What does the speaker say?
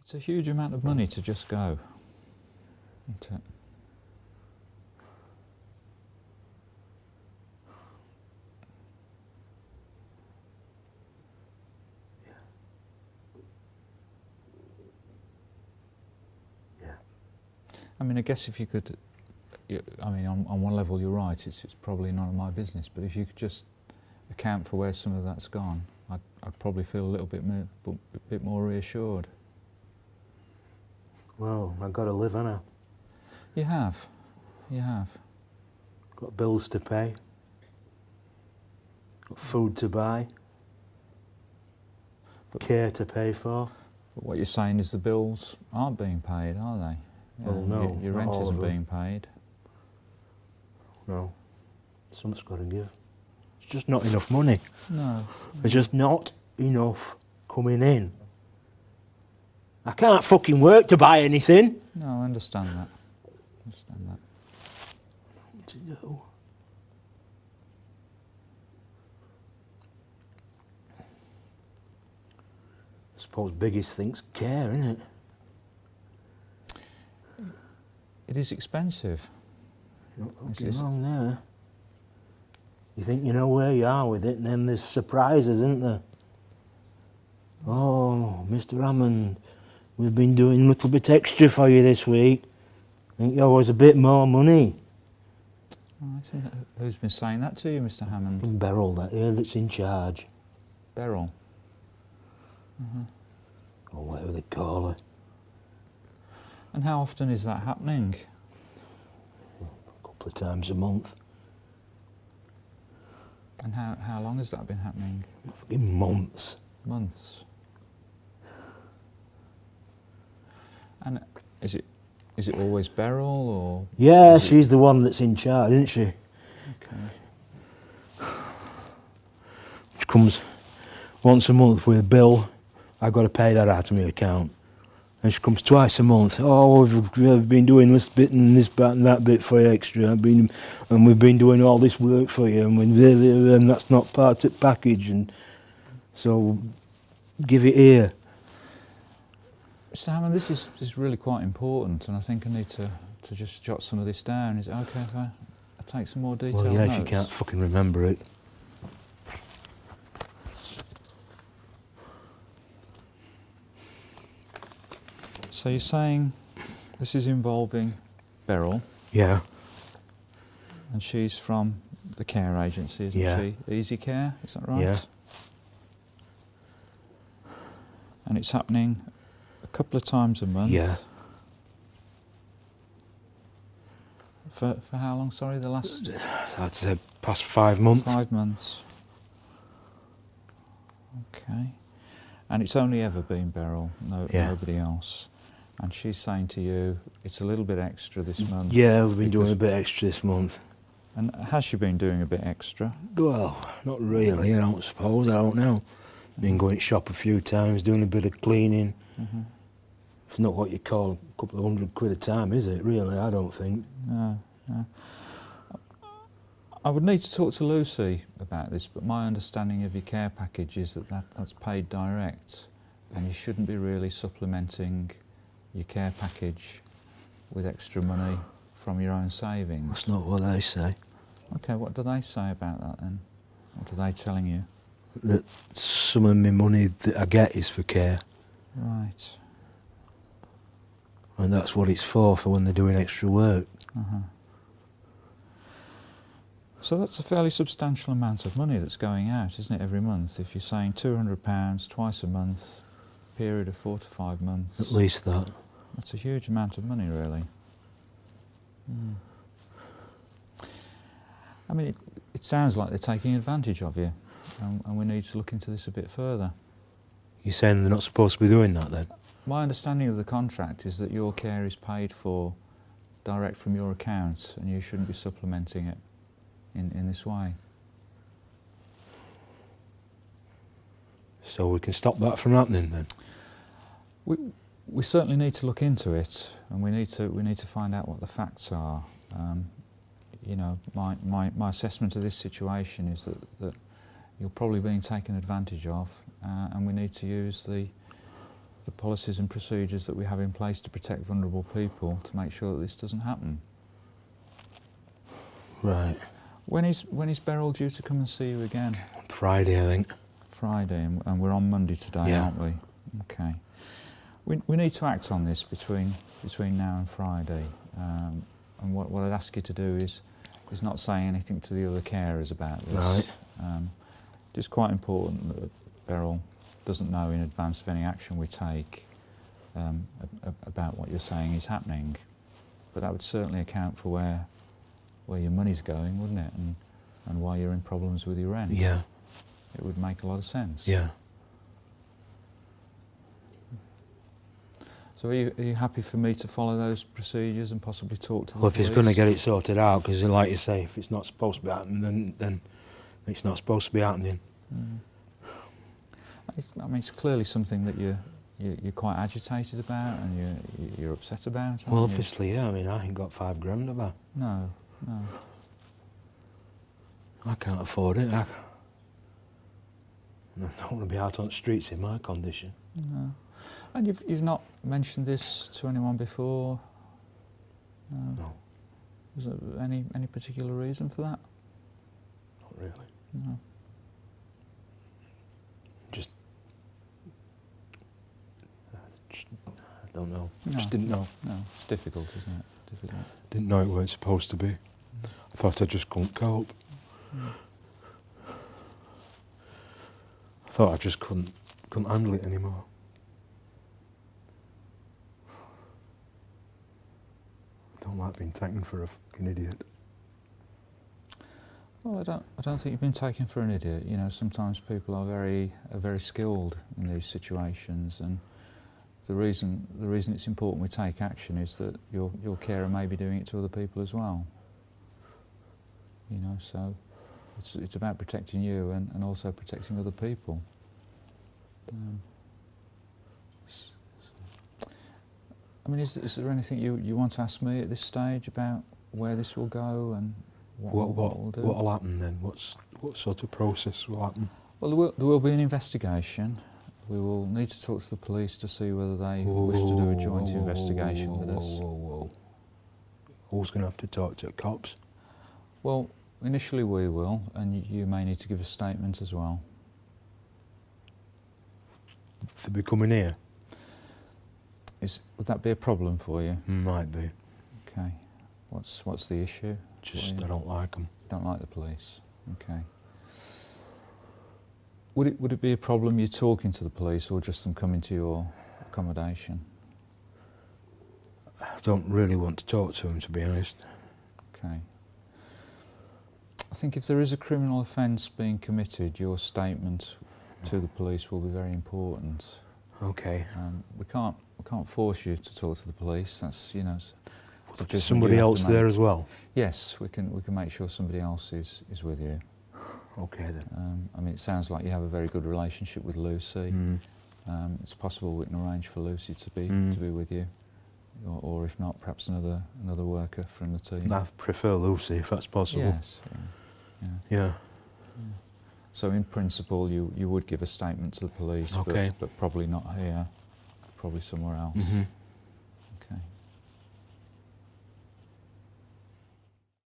It's a huge amount of money to just go, isn't it? I mean, I guess if you could, I mean, on one level you're right, it's probably none of my business, but if you could just account for where some of that's gone, I'd probably feel a little bit more reassured. Well, I've got to live, haven't I? You have. Got bills to pay. Got food to buy. Care to pay for. But what you're saying is the bills aren't being paid, are they? Well, no, your not rent all isn't of them. being paid. No. Someone's got to give. It's just not enough money. No. There's just not enough coming in. I can't fucking work to buy anything. No, I understand that. What to do? I suppose biggest thing's care, isn't it? It is expensive. You're not fucking wrong there. You think you know where you are with it, and then there's surprises, isn't there? Oh, Mr. Hammond, we've been doing a little bit extra for you this week. I think you owe us a bit more money. Right. Who's been saying that to you, Mr. Hammond? Beryl, that here that's in charge. Beryl. Or whatever they call her. And how often is that happening? A couple of times a month. And how long has that been happening? Fucking months. Months. And is it always Beryl, or? Yeah, she's the one that's in charge, isn't she? Okay. Which comes once a month with a bill. I've got to pay that out of my account. And she comes twice a month. Oh, we've been doing this bit and this bit and that bit for you extra. And we've been doing all this work for you, and that's not part of the package. And so, give it here. Mr. Hammond, this is really quite important, and I think I need to just jot some of this down. Is it okay if I take some more detailed Well, yeah, notes? if you can't fucking remember it. So you're saying this is involving Beryl? Yeah. And she's from the care agency, isn't she? Easy Care, is that right? Yeah. And it's happening a couple of times a month? Yeah. For how long, sorry, the last? I'd say past 5 months. 5 months. Okay. And it's only ever been Beryl, nobody else. And she's saying to you, it's a little bit extra this month. Yeah, we've been doing a bit extra this month. And has she been doing a bit extra? Well, not really, I don't suppose, I don't know. Been going to shop a few times, doing a bit of cleaning. Mm-hmm. It's not what you call a couple of £100 a time, is it, really? I don't think. No. I would need to talk to Lucy about this, but my understanding of your care package is that's paid direct, and you shouldn't be really supplementing your care package with extra money from your own savings. That's not what they say. Okay, what do they say about that then? What are they telling you? That some of my money that I get is for care. Right. And that's what it's for when they're doing extra work. Uh-huh. So that's a fairly substantial amount of money that's going out, isn't it, every month? If you're saying £200 twice a month, period of 4 to 5 months. At least that. That's a huge amount of money, really. I mean, it sounds like they're taking advantage of you, and we need to look into this a bit further. You're saying they're not supposed to be doing that then? My understanding of the contract is that your care is paid for direct from your account, and you shouldn't be supplementing it in this way. So we can stop that from happening then? We certainly need to look into it, and we need to find out what the facts are. You know, my assessment of this situation is that you're probably being taken advantage of, and we need to use the the policies and procedures that we have in place to protect vulnerable people to make sure that this doesn't happen. Right. When is Beryl due to come and see you again? Friday, I think. Friday, and we're on Monday today, Yeah. aren't we? Okay. We need to act on this between now and Friday. And what I'd ask you to do is not saying anything to the other carers about this. Right. It's quite important that Beryl doesn't know in advance of any action we take about what you're saying is happening. But that would certainly account for where your money's going, wouldn't it? And why you're in problems with your rent. Yeah. It would make a lot of sense. Yeah. So are you happy for me to follow those procedures and possibly talk to the Well, if police? he's going to get it sorted out, because like you say, if it's not supposed to be happening, then it's not supposed to be happening. Mm. I mean, it's clearly something that you're quite agitated about and you're upset about. aren't Well, you? obviously, yeah. I mean, I ain't got £5,000 have I? No. I can't afford it. I don't want to be out on the streets in my condition. No. And you've not mentioned this to anyone before? No, Is there any particular reason for that? not really. No. I don't know. No. Just didn't know. No, it's difficult, isn't it? Difficult. Didn't know it weren't supposed to be. I thought I just couldn't cope. Mm. I thought I just couldn't handle it anymore. I don't like being taken for a fucking idiot. Well, I don't think you've been taken for an idiot. You know, sometimes people are very skilled in these situations, and the reason it's important we take action is that your carer may be doing it to other people as well. You know, so it's about protecting you and also protecting other people. I mean, is there anything you want to ask me at this stage about where this will go and what we'll do? What'll happen then? What sort of process will happen? Well, there will be an investigation. We will need to talk to the police to see whether they wish to do a joint investigation with us. Whoa. Who's going to have to talk to the cops? Well, initially we will, and you may need to give a statement as well. They'll be coming here? Would that be a problem for you? Might be. Okay. What's the issue? Just I don't like them. Don't like the police. Okay. Would it be a problem you talking to the police or just them coming to your accommodation? I don't really want to talk to them, to be honest. Okay. I think if there is a criminal offence being committed, your statement to the police will be very important. Okay. We can't force you to talk to the police. That's There's somebody else there as well? Yes, we can make sure somebody else is with you. Okay then. I mean, it sounds like you have a very good relationship with Lucy. It's possible we can arrange for Lucy to be with you, or if not, perhaps another worker from the team. I prefer Lucy if that's possible. Yes. Yeah. So in principle, you would give a statement to the police, Okay. but probably not here, probably somewhere else. Mm-hmm.